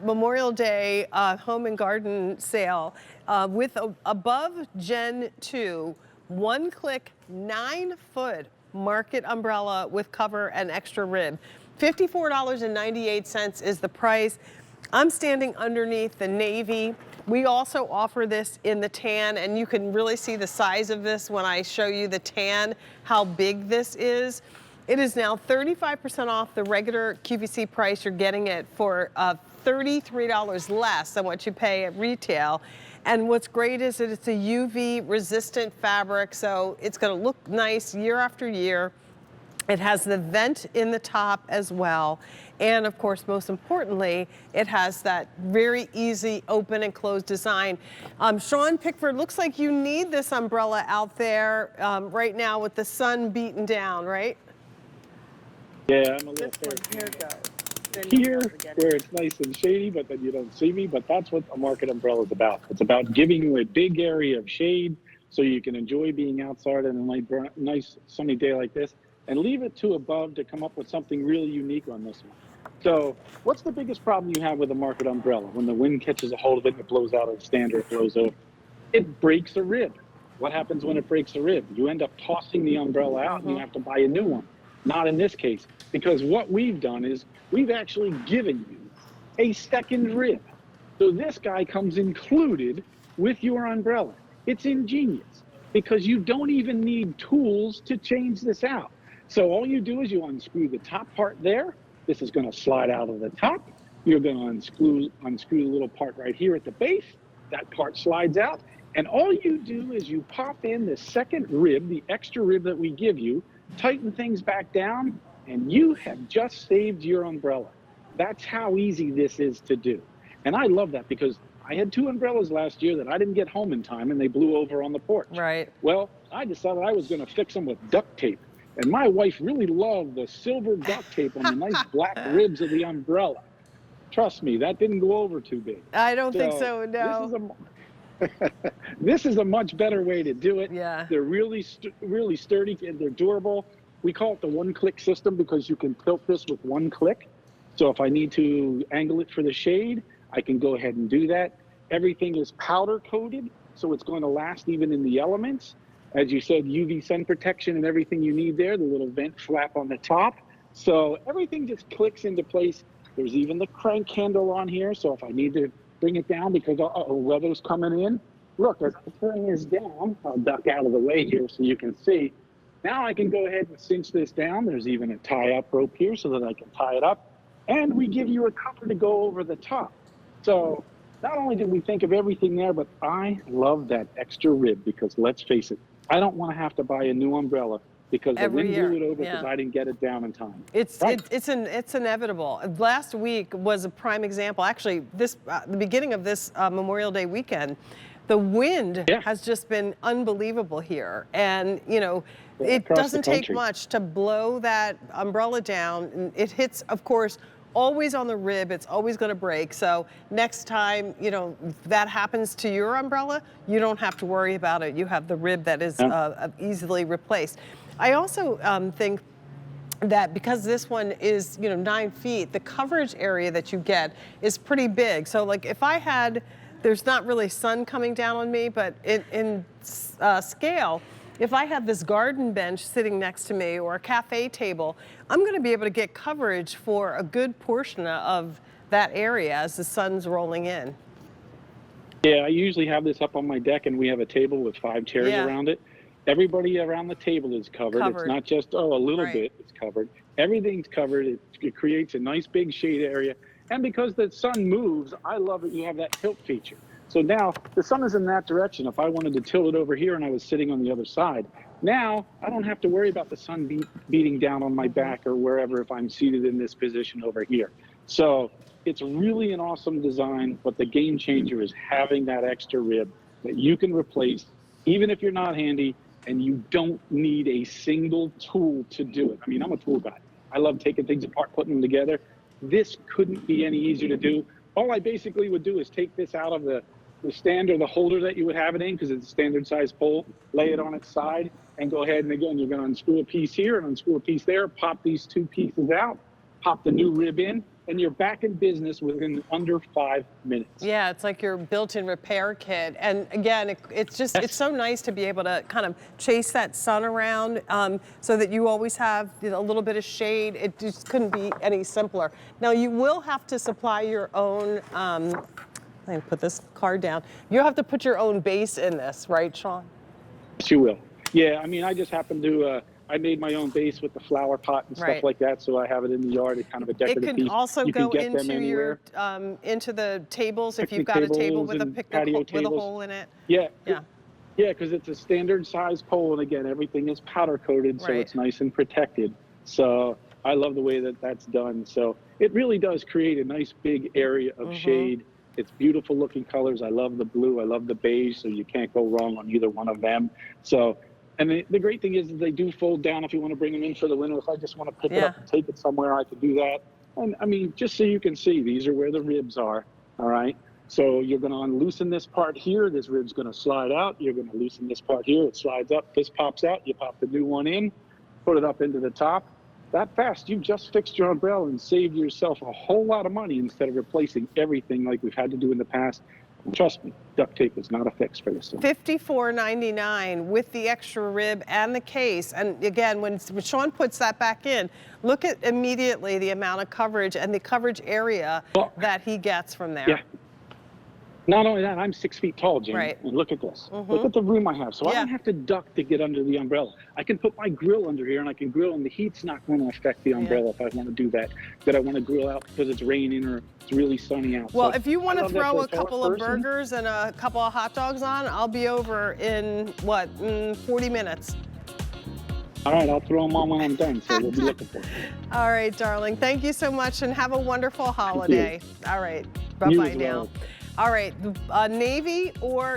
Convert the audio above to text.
Memorial Day home and garden sale with above Gen 2, ONECLICK 9-foot market umbrella with cover and extra rib. $54.98 is the price. I'm standing underneath the navy. We also offer this in the tan, and you can really see the size of this when I show you the tan, how big this is. It is now 35% off the regular QVC price. You're getting it for $33 less than what you pay at retail. And what's great is that it's a UV resistant fabric, so it's going to look nice year after year. It has the vent in the top as well. And of course, most importantly, it has that very easy open and close design. Sean Pickford, looks like you need this umbrella out there right now with the sun beaten down, right? Yeah, I'm a little here where it's nice and shady, but then you don't see me. But that's what a market umbrella is about. It's about giving you a big area of shade so you can enjoy being outside on a nice sunny day like this, and leave it to above to come up with something really unique on this one. So what's the biggest problem you have with a market umbrella? When the wind catches a hold of it and it blows out of the stand or it blows over, it breaks a rib. What happens when it breaks a rib? You end up tossing the umbrella out and you have to buy a new one. Not in this case, because what we've done is we've actually given you a second rib. So this guy comes included with your umbrella. It's ingenious because you don't even need tools to change this out. So all you do is you unscrew the top part there. This is going to slide out of the top. You're going to unscrew the little part right here at the base. That part slides out. And all you do is you pop in the second rib, the extra rib that we give you, tighten things back down, and you have just saved your umbrella. That's how easy this is to do. And I love that because I had 2 umbrellas last year that I didn't get home in time and they blew over on the porch. Right. Well, I decided I was going to fix them with duct tape. And my wife really loved the silver duct tape on the nice black ribs of the umbrella. Trust me, that didn't go over too big. I don't think so, no. This is a much better way to do it. Yeah. They're really sturdy and they're durable. We call it the one-click system because you can tilt this with one click. So if I need to angle it for the shade, I can go ahead and do that. Everything is powder coated, so it's going to last even in the elements. As you said, UV sun protection and everything you need there, the little vent flap on the top. So everything just clicks into place. There's even the crank handle on here, so if I need to bring it down because weather's coming in, look, as I turn this down, I'll duck out of the way here so you can see. Now I can go ahead and cinch this down. There's even a tie-up rope here so that I can tie it up. And we give you a cover to go over the top. So not only did we think of everything there, but I love that extra rib because let's face it, I don't want to have to buy a new umbrella because the wind blew it over because I didn't get it down in time. It's inevitable. Last week was a prime example. Actually, the beginning of this Memorial Day weekend, the wind has just been unbelievable here. And, you know, it doesn't take much to blow that umbrella down. It hits, of course, always on the rib. It's always going to break. So next time, you know, that happens to your umbrella, you don't have to worry about it. You have the rib that is easily replaced. I also think that because this one is, you know, 9 feet, the coverage area that you get is pretty big. So like if I had, there's not really sun coming down on me, but in scale, if I had this garden bench sitting next to me or a cafe table, I'm going to be able to get coverage for a good portion of that area as the sun's rolling in. Yeah, I usually have this up on my deck and we have a table with 5 chairs around it. Everybody around the table is covered. It's not just, a little bit, it's covered. Everything's covered. It creates a nice big shade area. And because the sun moves, I love that you have that tilt feature. So now the sun is in that direction. If I wanted to tilt it over here and I was sitting on the other side, now I don't have to worry about the sun beating down on my back or wherever if I'm seated in this position over here. So it's really an awesome design, but the game changer is having that extra rib that you can replace even if you're not handy, and you don't need a single tool to do it. I mean, I'm a tool guy. I love taking things apart, putting them together. This couldn't be any easier to do. All I basically would do is take this out of the stand or the holder that you would have it in, because it's a standard size pole, lay it on its side, and go ahead and again, you're gonna unscrew a piece here and unscrew a piece there, pop these 2 pieces out, pop the new rib in, and you're back in business within under 5 minutes. Yeah, it's like your built-in repair kit. And again, it's just, it's so nice to be able to kind of chase that sun around so that you always have a little bit of shade. It just couldn't be any simpler. Now, you will have to supply your own, let me put this card down. You'll have to put your own base in this, right, Sean? Yes, you will. Yeah, I mean, I just happen to, I made my own base with the flower pot and stuff like that, so I have it in the yard. It's kind of a decorative piece. It can also go get them into anywhere. your into the tables if Picnic you've got a table tables with a and picnic patio with a tables. hole in it. Yeah. Yeah. Yeah, because it's a standard size pole, and again, everything is powder coated, so it's nice and protected. So I love the way that that's done. So it really does create a nice big area of shade. It's beautiful looking colors. I love the blue. I love the beige, so you can't go wrong on either one of them. So, and the great thing is they do fold down if you want to bring them in for the winter. If I just want to pick it up and take it somewhere, I can do that. And I mean, just so you can see, these are where the ribs are, all right? So you're going to unloosen this part here. This rib's going to slide out. You're going to loosen this part here. It slides up. This pops out. You pop the new one in, put it up into the top. That fast, you've just fixed your umbrella and saved yourself a whole lot of money instead of replacing everything like we've had to do in the past. And trust me, duct tape is not a fix for this one. $54.99 with the extra rib and the case. And again, when Sean puts that back in, look at immediately the amount of coverage and the coverage area that he gets from there. Yeah. Not only that, I'm 6 feet tall, Jamie. Right. And look at this. Look at the room I have. So I don't have to duck to get under the umbrella. I can put my grill under here and I can grill, and the heat's not going to affect the umbrella if I want to do that. That I want to grill out because it's raining or it's really sunny out. Well, so if you want to throw a couple of person. burgers and a couple of hot dogs on, I'll be over in, what, 40 minutes. All right, I'll throw them on when I'm done, so we'll be looking for it. All right, darling. Thank you so much and have a wonderful holiday. All right. Bye-bye now. All right, navy or